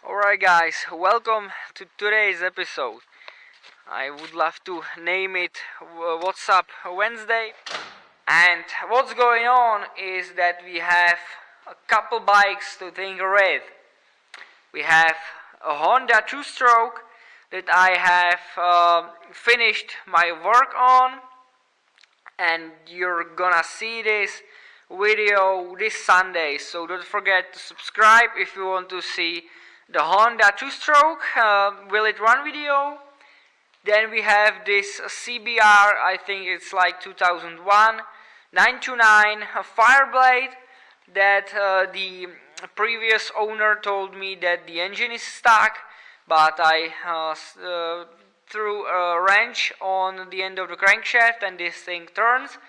Alright guys, welcome to today's episode. I would love to name it What's Up Wednesday. And what's going on is that we have a couple bikes to tinker with. We have a Honda 2-stroke that I have finished my work on, and you're gonna see this video this Sunday, so don't forget to subscribe if you want to see the Honda 2-stroke will it run video. Then we have this CBR, I think it's like 2001 929 Fireblade that the previous owner told me that the engine is stuck, but I threw a wrench on the end of the crankshaft and this thing turns.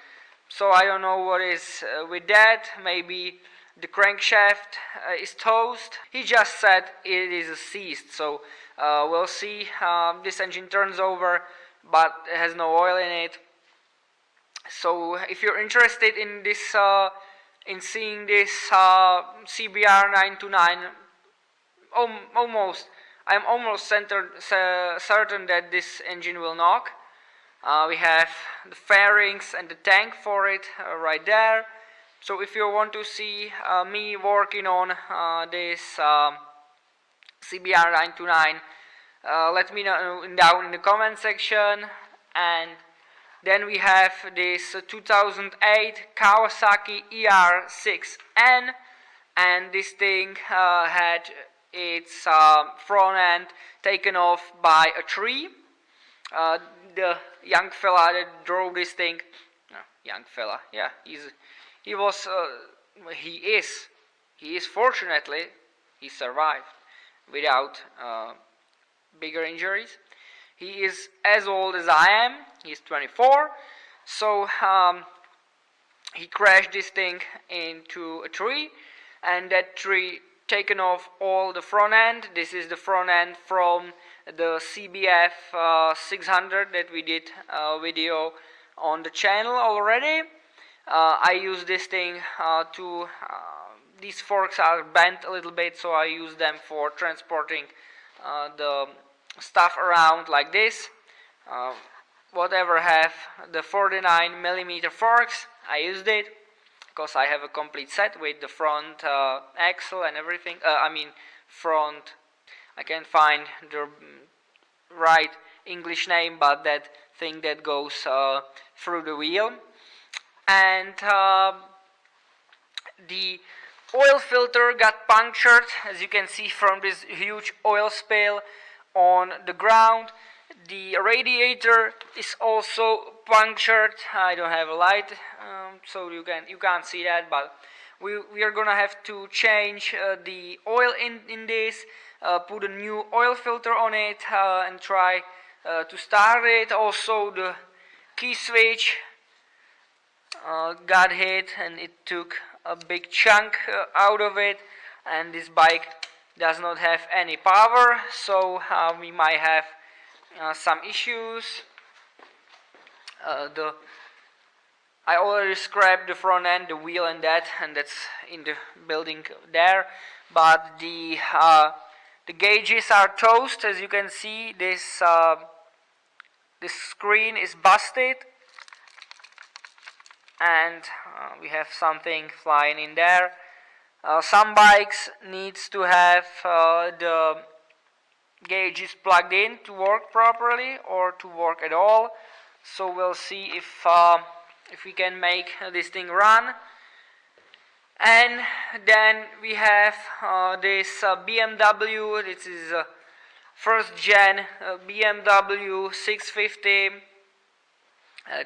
So I don't know what is with that. Maybe the crankshaft is toast. He just said it is seized, so we'll see. This engine turns over, but it has no oil in it. So if you're interested in this, in seeing this CBR 929, I'm almost certain that this engine will knock. We have the fairings and the tank for it right there. So if you want to see me working on this CBR 929, let me know down in the comment section. And then we have this 2008 Kawasaki ER6N, and this thing had its front end taken off by a tree. The young fella that drove this thing, he is fortunately, he survived without bigger injuries. He is as old as I am. He's 24. So he crashed this thing into a tree, and that tree taken off all the front end. This is the front end from the CBF 600 that we did a video on the channel already. I use this thing these forks are bent a little bit, so I use them for transporting the stuff around like this. Whatever have the 49mm forks, I used it because I have a complete set with the front axle and everything. Front, I can't find the right English name, but that thing that goes through the wheel. And the oil filter got punctured, as you can see from this huge oil spill on the ground. The radiator is also punctured. I don't have a light, so you can't see that, but we are gonna have to change the oil in this, put a new oil filter on it, and try to start it. Also, the key switch got hit, and it took a big chunk out of it, and this bike does not have any power, so we might have some issues. I already scrapped the front end, the wheel and that's in the building there, but the gauges are toast. As you can see, this screen is busted, and we have something flying in there. Some bikes needs to have the gauges plugged in to work properly or to work at all. So we'll see if we can make this thing run. And then we have this BMW. This is a first gen BMW 650.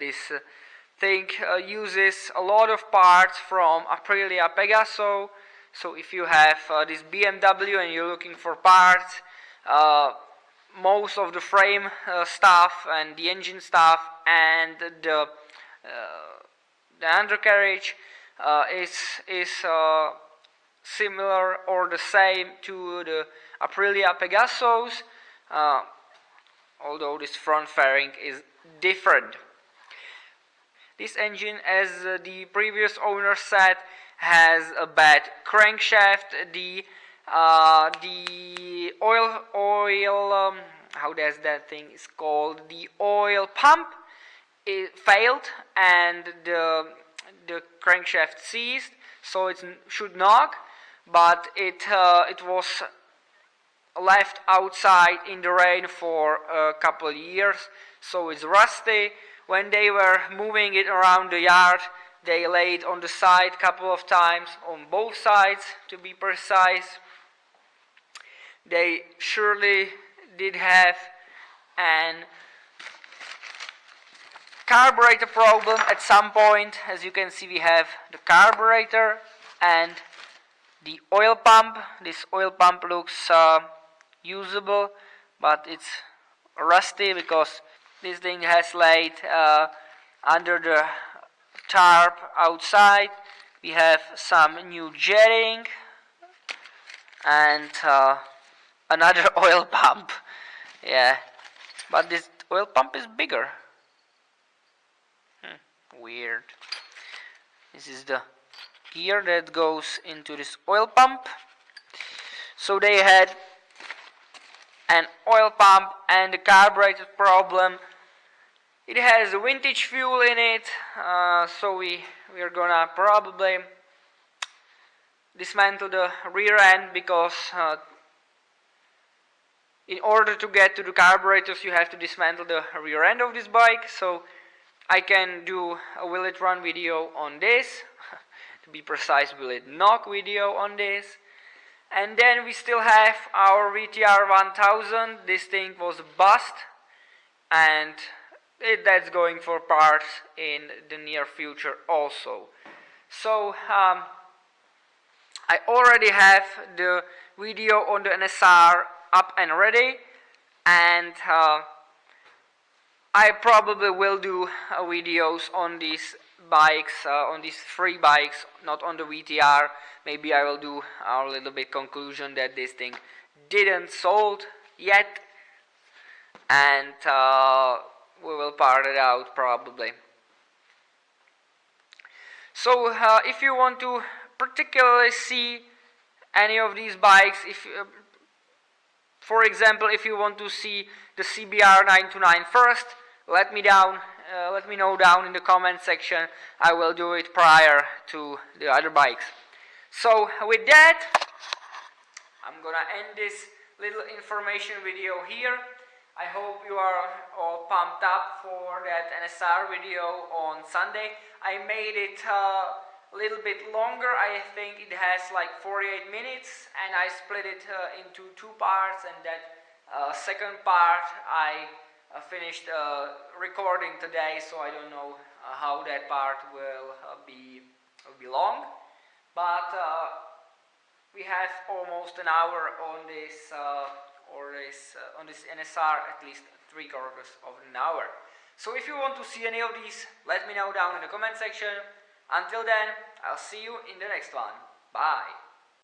This thing uses a lot of parts from Aprilia Pegaso. So if you have this BMW and you're looking for parts, most of the frame stuff and the engine stuff and the undercarriage is similar or the same to the Aprilia Pegasos, although this front fairing is different. This engine, as the previous owner said, has a bad crankshaft. The the oil how does that thing is called, the oil pump, it failed and the crankshaft seized, so it should knock, but it was left outside in the rain for a couple of years, so it's rusty. When they were moving it around the yard, they laid on the side a couple of times, on both sides to be precise. They surely did have an carburetor problem at some point. As you can see, we have the carburetor and the oil pump. This oil pump looks usable, but it's rusty because this thing has laid under the tarp outside. We have some new jetting and another oil pump. Yeah, but this oil pump is bigger. Weird. This is the gear that goes into this oil pump. So they had an oil pump and a carburetor problem. It has a vintage fuel in it, so we are gonna probably dismantle the rear end, because in order to get to the carburetors you have to dismantle the rear end of this bike. So I can do a will it run video on this, to be precise, will it knock video on this. And then we still have our VTR 1000. This thing was a bust, and that's going for parts in the near future also. So I already have the video on the NSR up and ready, and I probably will do videos on these bikes, on these three bikes, not on the VTR. Maybe I will do a little bit conclusion that this thing didn't sold yet, and we will part it out probably. So if you want to particularly see any of these bikes, for example, if you want to see the CBR 929 first, let me know down in the comment section. I will do it prior to the other bikes. So with that, I'm gonna end this little information video here. I hope you are all pumped up for that NSR video on Sunday. I made it a little bit longer. I think it has like 48 minutes, and I split it into two parts, and that second part I finished recording today, so I don't know how that part will be long, but we have almost an hour on this on this NSR, at least 3/4 of an hour. So if you want to see any of these, let me know down in the comment section. Until then, I'll see you in the next one. Bye.